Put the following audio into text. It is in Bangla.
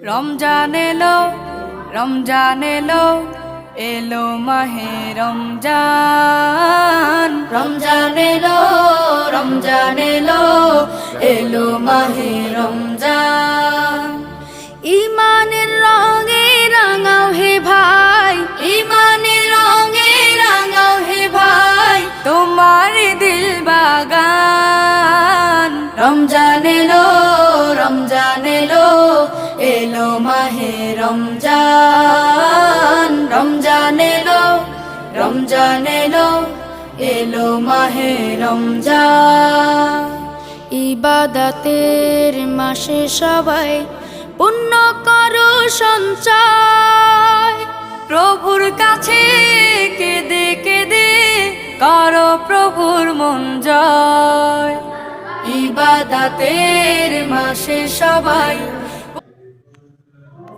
রমজান এলো, রমজান এলো, এলো মাহে রমজান। রমজান এলো, রমজান এলো, এলো মাহে রমজান। ইমানের রঙে রাঙাও হে ভাই, ইমানের রঙে রাঙাও হে ভাই, তোমার দিল বাগান। রমজান এলো, রমজান এলো, এলো মাহে রমজান। রমজান এলো, রমজান এলো, এলো মাহে রমজান। ইবাদতের মাসে সবাই পুণ্য করো সঞ্চয়, প্রভুর কাছে কেঁদে কেঁদে করো প্রভুর মন জয়। ইবাদতের মাসে সবাই